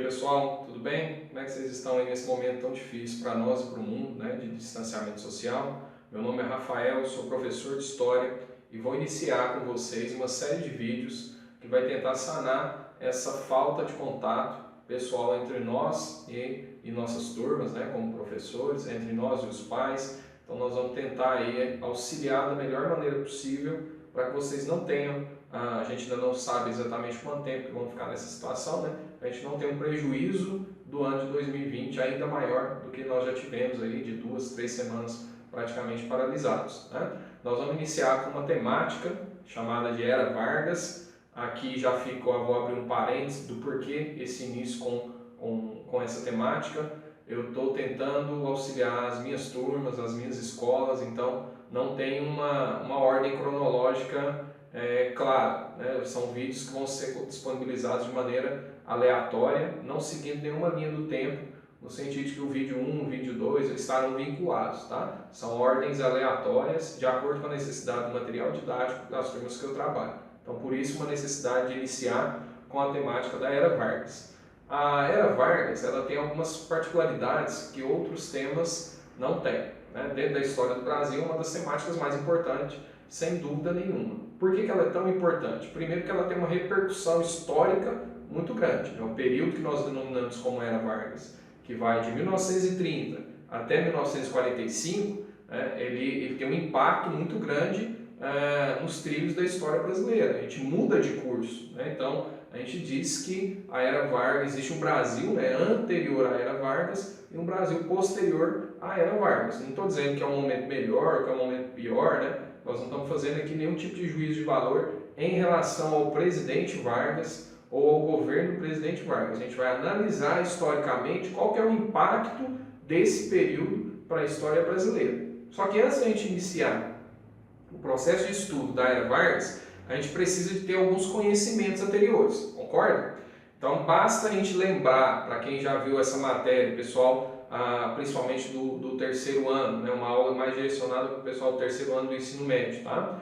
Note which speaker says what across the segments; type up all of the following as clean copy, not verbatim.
Speaker 1: pessoal, tudo bem? Como é que vocês estão aí nesse momento tão difícil para nós e para o mundo, né, de distanciamento social? Meu nome é Rafael, eu sou professor de História e vou iniciar com vocês uma série de vídeos que vai tentar sanar essa falta de contato pessoal entre nós e nossas turmas, né, como professores, entre nós e os pais. Então nós vamos tentar aí auxiliar da melhor maneira possível para que vocês não tenham, a gente ainda não sabe exatamente quanto tempo que vão ficar nessa situação, né? A gente não tem um prejuízo do ano de 2020 ainda maior do que nós já tivemos aí de 2, 3 semanas praticamente paralisados, né? Nós vamos iniciar com uma temática chamada de Era Vargas. Aqui já vou abrir um parênteses do porquê esse início com essa temática. Eu estou tentando auxiliar as minhas turmas, as minhas escolas, então não tem uma ordem cronológica clara, né? São vídeos que vão ser disponibilizados de maneira aleatória, não seguindo nenhuma linha do tempo, no sentido de que o vídeo 1, o vídeo 2 estarão vinculados, tá? São ordens aleatórias de acordo com a necessidade do material didático das turmas que eu trabalho. Então, por isso, uma necessidade de iniciar com a temática da Era Vargas. A Era Vargas ela tem algumas particularidades que outros temas não têm, né? Dentro da história do Brasil, uma das temáticas mais importantes, sem dúvida nenhuma. Por que ela é tão importante? Primeiro que ela tem uma repercussão histórica muito grande. É o período que nós denominamos como Era Vargas, que vai de 1930 até 1945, né? Ele tem um impacto muito grande nos trilhos da história brasileira. A gente muda de curso, né? Então, a gente diz que a Era Vargas, existe um Brasil, né, anterior à Era Vargas e um Brasil posterior à Era Vargas. Não estou dizendo que é um momento melhor, que é um momento pior, né? Nós não estamos fazendo aqui nenhum tipo de juízo de valor em relação ao presidente Vargas ou ao governo do presidente Vargas. A gente vai analisar historicamente qual que é o impacto desse período para a história brasileira. Só que antes de a gente iniciar o processo de estudo da Era Vargas, a gente precisa de ter alguns conhecimentos anteriores, concorda? Então basta a gente lembrar, para quem já viu essa matéria, pessoal, principalmente do terceiro ano, né, uma aula mais direcionada para o pessoal do terceiro ano do ensino médio, tá?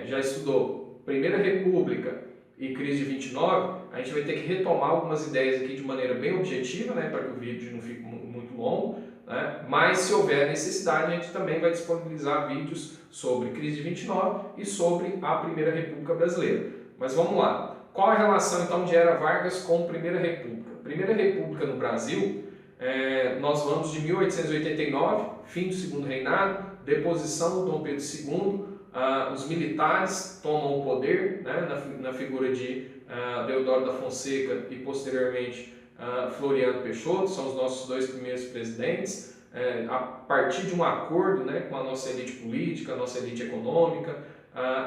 Speaker 1: Já estudou Primeira República e crise de 29, a gente vai ter que retomar algumas ideias aqui de maneira bem objetiva, né, para que o vídeo não fique muito longo, né? Mas se houver necessidade, a gente também vai disponibilizar vídeos sobre crise de 29 e sobre a Primeira República Brasileira. Mas vamos lá. Qual a relação então de Era Vargas com Primeira República? Primeira República no Brasil, nós vamos de 1889, fim do segundo reinado, deposição do Dom Pedro II, os militares tomam o poder, né, na figura de Deodoro da Fonseca e posteriormente Floriano Peixoto, são os nossos dois primeiros presidentes, a partir de um acordo, né, com a nossa elite política, a nossa elite econômica,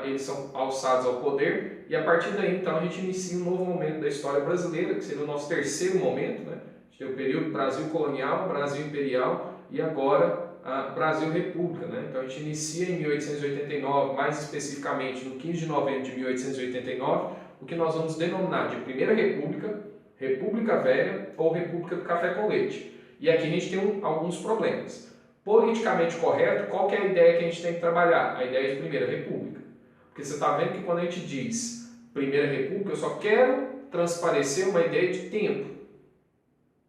Speaker 1: eles são alçados ao poder e a partir daí então a gente inicia um novo momento da história brasileira, que seria o nosso terceiro momento, né? A gente tem o período Brasil colonial, Brasil imperial e agora Brasil República, né? Então a gente inicia em 1889, mais especificamente no 15 de novembro de 1889, o que nós vamos denominar de Primeira República, República Velha ou República do Café com Leite. E aqui a gente tem alguns problemas. Politicamente correto, qual que é a ideia que a gente tem que trabalhar? A ideia de Primeira República. Porque você está vendo que quando a gente diz Primeira República, eu só quero transparecer uma ideia de tempo,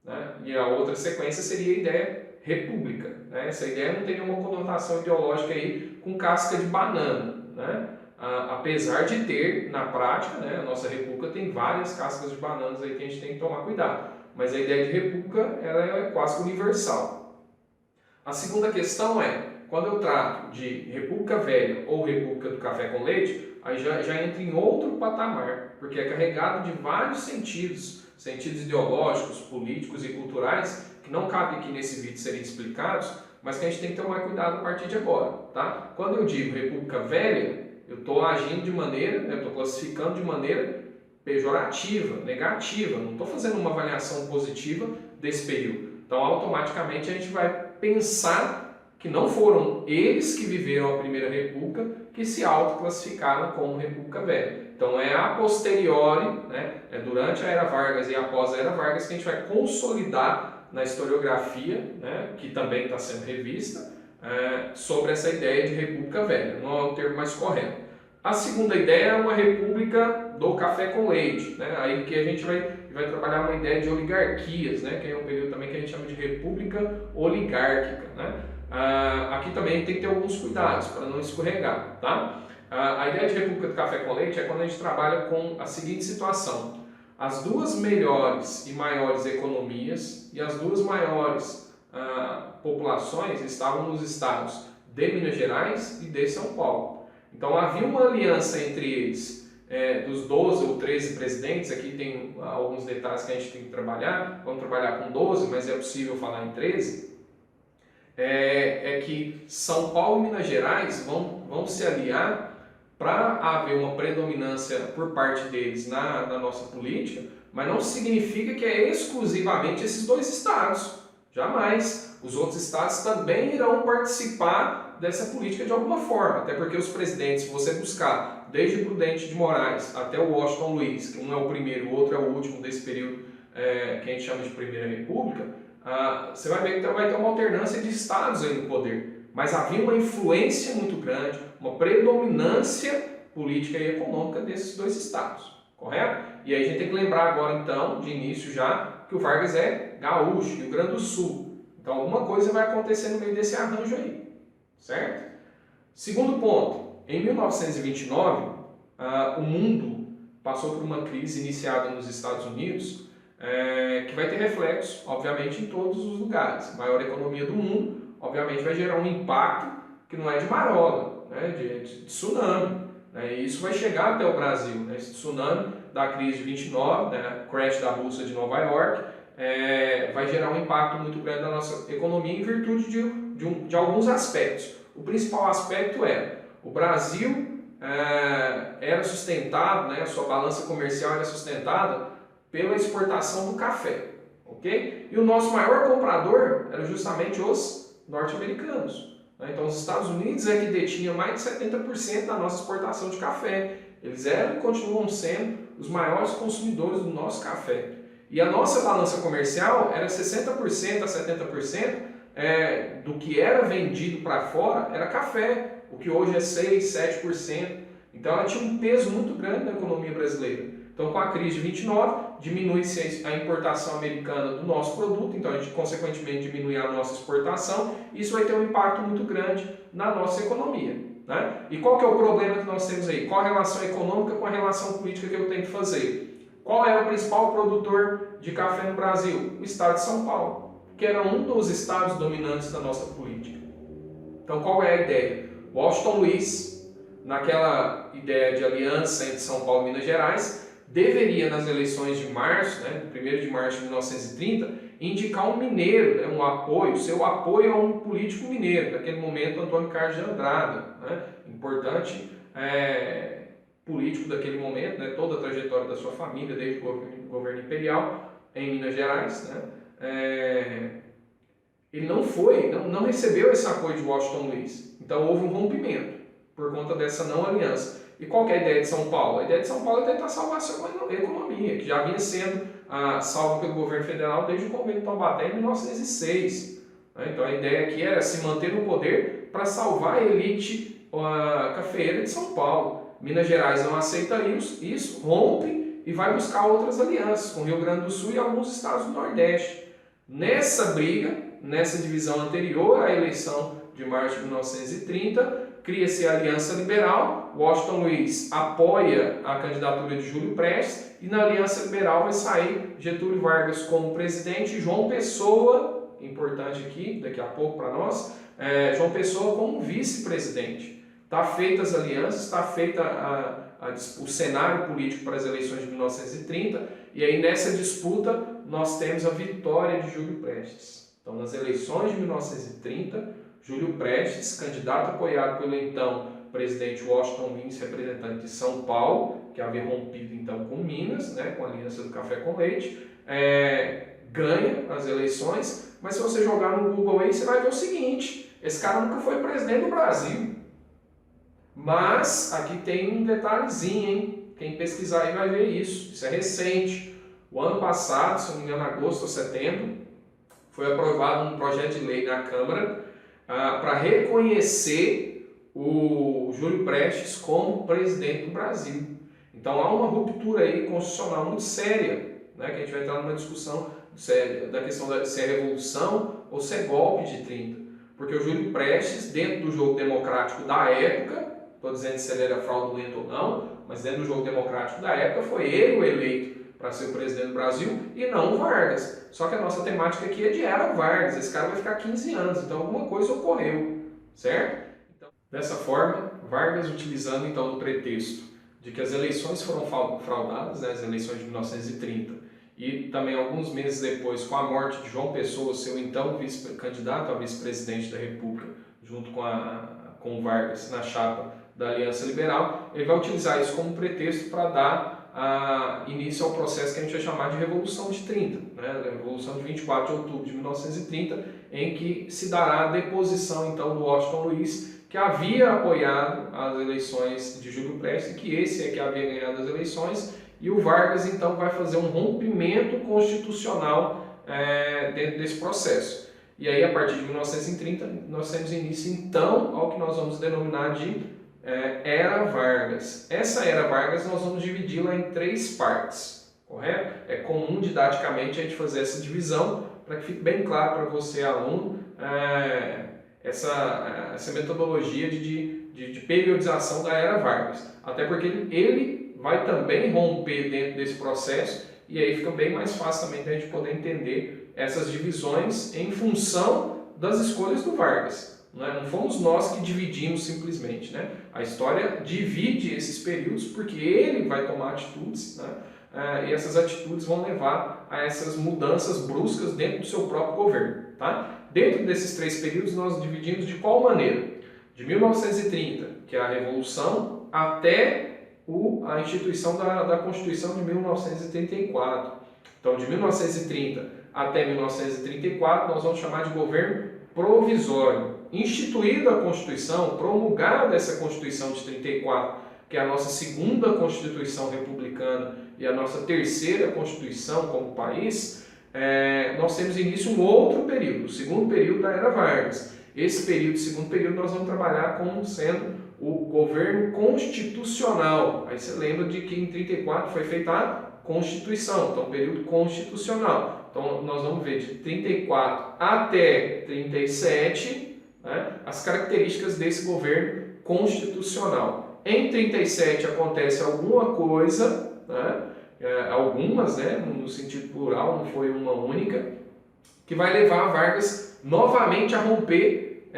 Speaker 1: né? E a outra sequência seria a ideia República, né? Essa ideia não tem nenhuma conotação ideológica aí com casca de banana, né? Apesar de ter, na prática, né, a nossa república tem várias cascas de bananas aí que a gente tem que tomar cuidado. Mas a ideia de república ela é quase universal. A segunda questão é, quando eu trato de República Velha ou República do Café com Leite, aí já entra em outro patamar, porque é carregado de vários sentidos ideológicos, políticos e culturais, que não cabe aqui nesse vídeo serem explicados, mas que a gente tem que tomar cuidado a partir de agora, tá? Quando eu digo República Velha, eu estou agindo de maneira, eu estou classificando de maneira pejorativa, negativa, não estou fazendo uma avaliação positiva desse período. Então, automaticamente, a gente vai pensar que não foram eles que viveram a Primeira República que se autoclassificaram como República Velha. Então, é a posteriori, né, é durante a Era Vargas e após a Era Vargas que a gente vai consolidar na historiografia, né, que também está sendo revista, sobre essa ideia de República Velha, não é o termo mais correto. A segunda ideia é uma república do café com leite, né? Aí que e vai trabalhar uma ideia de oligarquias, né, que é um período também que a gente chama de república oligárquica, né? Aqui também tem que ter alguns cuidados para não escorregar, tá? A ideia de república do café com leite é quando a gente trabalha com a seguinte situação: as duas melhores e maiores economias e as duas maiores populações estavam nos estados de Minas Gerais e de São Paulo. Então havia uma aliança entre eles, dos 12 ou 13 presidentes. Aqui tem alguns detalhes que a gente tem que trabalhar, vamos trabalhar com 12, mas é possível falar em 13, que São Paulo e Minas Gerais vão se aliar para haver uma predominância por parte deles na nossa política, mas não significa que é exclusivamente esses dois estados. Jamais. Os outros estados também irão participar dessa política de alguma forma, até porque os presidentes, se você buscar desde Prudente de Moraes até o Washington Luiz, que um é o primeiro, o outro é o último desse período que a gente chama de Primeira República, você vai ver que vai ter uma alternância de estados aí no poder. Mas havia uma influência muito grande, uma predominância política e econômica desses dois estados, correto? E aí a gente tem que lembrar agora, então, de início já, que o Vargas é gaúcho, Rio Grande do Sul. Então alguma coisa vai acontecer no meio desse arranjo aí, certo? Segundo ponto, em 1929, o mundo passou por uma crise iniciada nos Estados Unidos, que vai ter reflexo, obviamente, em todos os lugares. A maior economia do mundo, obviamente, vai gerar um impacto que não é de marola, né, de tsunami. Né, e isso vai chegar até o Brasil. Né, esse tsunami da crise de 29, né, crash da Bolsa de Nova York, vai gerar um impacto muito grande na nossa economia em virtude de alguns aspectos. O principal aspecto o Brasil era sustentado, né, a sua balança comercial era sustentada pela exportação do café, ok? E o nosso maior comprador eram justamente os norte-americanos. Né? Então os Estados Unidos é que detinha mais de 70% da nossa exportação de café. Eles eram e continuam sendo os maiores consumidores do nosso café. E a nossa balança comercial era 60% a 70% do que era vendido para fora era café, o que hoje é 6, 7%. Então ela tinha um peso muito grande na economia brasileira. Então, com a crise de 29, diminui-se a importação americana do nosso produto, então a gente, consequentemente, diminui a nossa exportação, e isso vai ter um impacto muito grande na nossa economia. Né? E qual que é o problema que nós temos aí? Qual a relação econômica com a relação política que eu tenho que fazer? Qual é o principal produtor de café no Brasil? O estado de São Paulo, que era um dos estados dominantes da nossa política. Então, qual é a ideia? Washington Luiz, naquela ideia de aliança entre São Paulo e Minas Gerais, deveria, nas eleições de março, né, 1º de março de 1930, indicar um mineiro, né, um apoio, seu apoio a um político mineiro, naquele momento Antônio Carlos de Andrada, né, importante político daquele momento, né, toda a trajetória da sua família, desde o governo imperial em Minas Gerais. Né, ele não recebeu esse apoio de Washington Luiz, então houve um rompimento por conta dessa não aliança. E qual que é a ideia de São Paulo? A ideia de São Paulo é tentar salvar a sua economia, que já vinha sendo salva pelo governo federal desde o Convênio de Taubaté em 1906. Então a ideia aqui era se manter no poder para salvar a elite cafeeira de São Paulo. Minas Gerais não aceita isso, rompe e vai buscar outras alianças com o Rio Grande do Sul e alguns estados do Nordeste. Nessa briga, nessa divisão anterior à eleição de março de 1930, cria-se a Aliança Liberal, Washington Luiz apoia a candidatura de Júlio Prestes e na Aliança Liberal vai sair Getúlio Vargas como presidente e João Pessoa, importante aqui, daqui a pouco para nós, João Pessoa como vice-presidente. Está feita as alianças, está feita o cenário político para as eleições de 1930 e aí nessa disputa nós temos a vitória de Júlio Prestes. Então nas eleições de 1930, Júlio Prestes, candidato apoiado pelo então presidente Washington Luiz, representante de São Paulo, que havia rompido então com Minas, né, com a aliança do café com leite, ganha as eleições, mas se você jogar no Google aí, você vai ver o seguinte: esse cara nunca foi presidente do Brasil. Mas aqui tem um detalhezinho, hein? Quem pesquisar aí vai ver isso. Isso é recente. O ano passado, se não me engano, agosto ou setembro, foi aprovado um projeto de lei na Câmara para reconhecer o Júlio Prestes como presidente do Brasil. Então há uma ruptura aí constitucional muito séria né, que a gente vai entrar numa discussão da questão se é revolução ou se é golpe de 30. Porque o Júlio Prestes, dentro do jogo democrático da época, estou dizendo se ele era fraudulento ou não, mas dentro do jogo democrático da época foi ele o eleito para ser o presidente do Brasil e não o Vargas. Só que a nossa temática aqui é de era Vargas, esse cara vai ficar 15 anos, então alguma coisa ocorreu, certo? Então, dessa forma, Vargas utilizando então o pretexto de que as eleições foram fraudadas, né, as eleições de 1930, e também alguns meses depois, com a morte de João Pessoa, seu então candidato a vice-presidente da República, junto com Vargas na chapa da Aliança Liberal, ele vai utilizar isso como pretexto para dar início ao processo que a gente vai chamar de Revolução de 30, né? A Revolução de 24 de outubro de 1930, em que se dará a deposição então do Washington Luiz, que havia apoiado as eleições de Júlio Prestes, que esse é que havia ganhado as eleições, e o Vargas então vai fazer um rompimento constitucional dentro desse processo. E aí, a partir de 1930, nós temos início então ao que nós vamos denominar de Era Vargas. Essa Era Vargas nós vamos dividi-la em 3 partes, correto? É comum didaticamente a gente fazer essa divisão para que fique bem claro para você, aluno, essa metodologia de periodização da Era Vargas. Até porque ele vai também romper dentro desse processo e aí fica bem mais fácil também da gente poder entender essas divisões em função das escolhas do Vargas. Não fomos nós que dividimos simplesmente, né? A história divide esses períodos porque ele vai tomar atitudes, né? E essas atitudes vão levar a essas mudanças bruscas dentro do seu próprio governo. Tá? Dentro desses 3 períodos nós dividimos de qual maneira? De 1930, que é a Revolução, até a instituição da Constituição de 1934. Então, de 1930 até 1934, nós vamos chamar de governo provisório. Instituída a Constituição, promulgada essa Constituição de 34, que é a nossa segunda Constituição republicana e a nossa terceira Constituição como país, nós temos início um outro período, o segundo período da Era Vargas. Esse período, segundo período, nós vamos trabalhar como sendo o governo constitucional. Aí você lembra de que em 34 foi feita a Constituição, então período constitucional. Então nós vamos ver de 34 até 37, né, as características desse governo constitucional. Em 37 acontece alguma coisa, né, algumas, né, no sentido plural, não foi uma única, que vai levar Vargas novamente a romper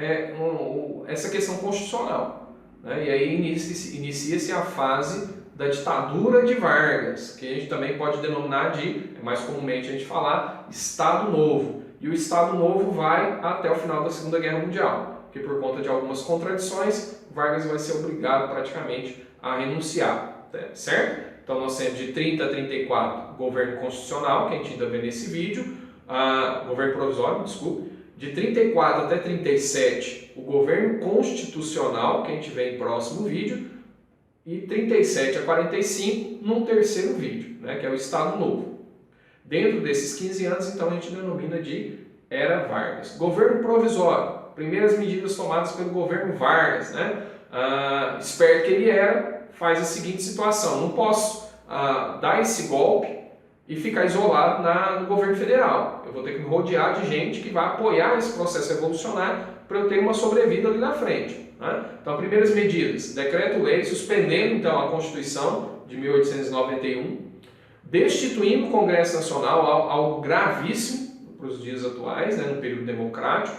Speaker 1: essa questão constitucional. E aí inicia-se a fase da ditadura de Vargas, que a gente também pode denominar de, mais comumente a gente falar, Estado Novo. E o Estado Novo vai até o final da Segunda Guerra Mundial, porque por conta de algumas contradições, Vargas vai ser obrigado praticamente a renunciar, certo? Então nós temos de 30 a 34 governo constitucional, que a gente ainda vê nesse vídeo, governo provisório, desculpe. De 34 até 37, o governo constitucional, que a gente vê em próximo vídeo, e 37 a 45 num terceiro vídeo, né, que é o Estado Novo. Dentro desses 15 anos, então, a gente denomina de Era Vargas. Governo provisório, primeiras medidas tomadas pelo governo Vargas, né? Esperto que ele era, faz a seguinte situação: não posso dar esse golpe e ficar isolado no governo federal. Eu vou ter que me rodear de gente que vai apoiar esse processo revolucionário para eu ter uma sobrevida ali na frente. Né? Então, primeiras medidas: decreto-lei suspendendo então a Constituição de 1891, destituindo o Congresso Nacional, algo gravíssimo para os dias atuais, né, no período democrático,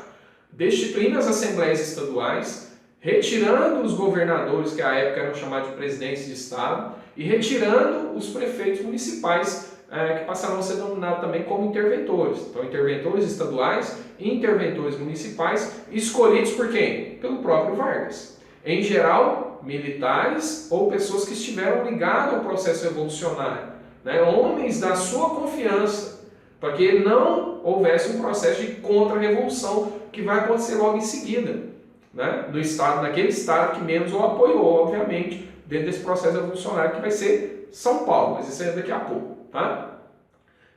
Speaker 1: destituindo as assembleias estaduais, retirando os governadores, que à época eram chamados de presidentes de Estado, e retirando os prefeitos municipais, que passaram a ser denominados também como interventores. Então, interventores estaduais e interventores municipais, escolhidos por quem? Pelo próprio Vargas. Em geral, militares ou pessoas que estiveram ligadas ao processo revolucionário, né? Homens da sua confiança, para que não houvesse um processo de contra-revolução que vai acontecer logo em seguida, né? Naquele estado que menos o apoiou, obviamente, dentro desse processo revolucionário, que vai ser São Paulo, mas isso é daqui a pouco. Tá?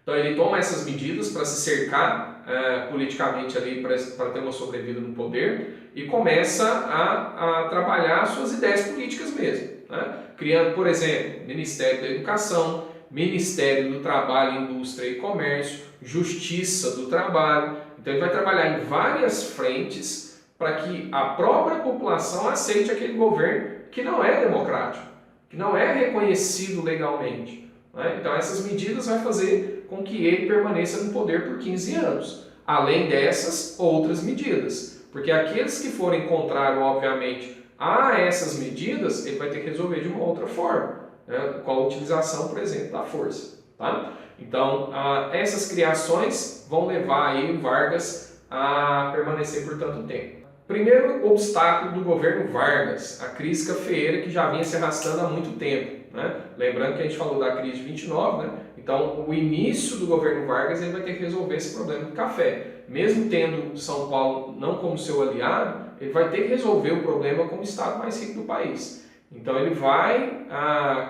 Speaker 1: Então ele toma essas medidas para se cercar politicamente ali, para ter uma sobrevida no poder, e começa a trabalhar suas ideias políticas mesmo, né? Criando, por exemplo, Ministério da Educação, Ministério do Trabalho, Indústria e Comércio, Justiça do Trabalho. Então ele vai trabalhar em várias frentes para que a própria população aceite aquele governo que não é democrático, que não é reconhecido legalmente, né? Então essas medidas vai fazer com que ele permaneça no poder por 15 anos, além dessas outras medidas, porque aqueles que forem contrários, obviamente, a essas medidas, ele vai ter que resolver de uma outra forma, né? Com a utilização, por exemplo, da força, tá? Então, essas criações vão levar aí o Vargas a permanecer por tanto tempo. Primeiro obstáculo do governo Vargas, a crise cafeeira que já vinha se arrastando há muito tempo, né? Lembrando que a gente falou da crise de 29, né? Então, o início do governo Vargas ele vai ter que resolver esse problema do café. Mesmo tendo São Paulo não como seu aliado, ele vai ter que resolver o problema como o estado mais rico do país. Então ele vai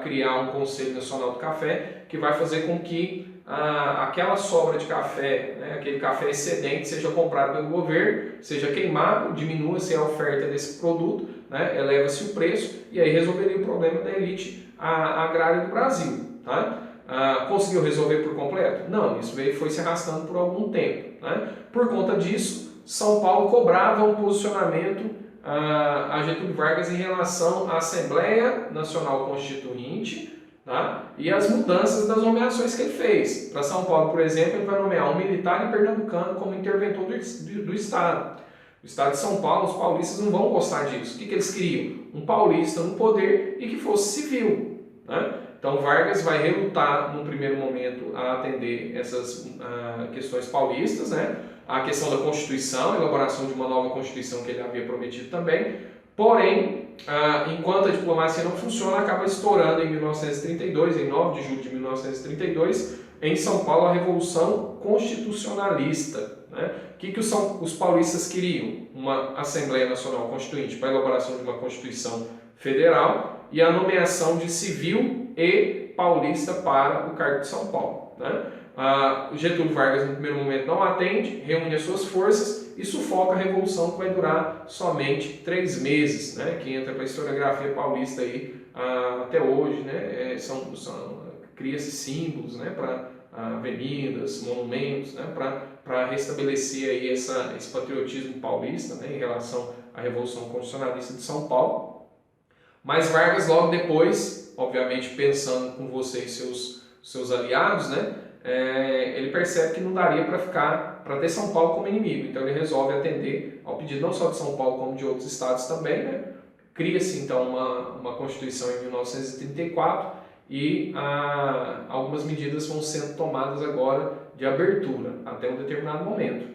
Speaker 1: criar um Conselho Nacional do Café que vai fazer com que aquela sobra de café, né, aquele café excedente, seja comprado pelo governo, seja queimado, diminua-se a oferta desse produto, né, eleva-se o preço e aí resolveria o problema da elite agrária do Brasil. Tá? Conseguiu resolver por completo? Não, isso foi se arrastando por algum tempo. Né? Por conta disso, São Paulo cobrava um posicionamento a Getúlio Vargas em relação à Assembleia Nacional Constituinte, tá? E as mudanças das nomeações que ele fez. Para São Paulo, por exemplo, ele vai nomear um militar e pernambucano como interventor do Estado. O Estado de São Paulo, os paulistas não vão gostar disso. O que eles queriam? Um paulista no poder e que fosse civil. Né? Então Vargas vai relutar, num primeiro momento, a atender essas questões paulistas, né? A questão da Constituição, a elaboração de uma nova Constituição que ele havia prometido também. Porém, enquanto a diplomacia não funciona, acaba estourando em 1932, em 9 de julho de 1932, em São Paulo, a Revolução Constitucionalista. Né? O que os paulistas queriam? Uma Assembleia Nacional Constituinte para a elaboração de uma Constituição Federal e a nomeação de civil e paulista para o cargo de São Paulo. Né? O Getúlio Vargas, no primeiro momento, não atende, reúne as suas forças e sufoca a Revolução, que vai durar somente 3 meses, né? Que entra para a historiografia paulista aí, até hoje. Né? Cria-se símbolos, né? Para avenidas, monumentos, né? Para restabelecer aí esse patriotismo paulista, né? Em relação à Revolução Constitucionalista de São Paulo. Mas Vargas, logo depois, obviamente pensando com você e seus aliados, né? Ele percebe que não daria para ter São Paulo como inimigo, então ele resolve atender ao pedido não só de São Paulo como de outros estados também, né? Cria-se então uma Constituição em 1934 e algumas medidas vão sendo tomadas agora de abertura até um determinado momento.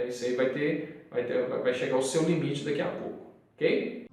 Speaker 1: Isso aí vai chegar ao seu limite daqui a pouco, ok?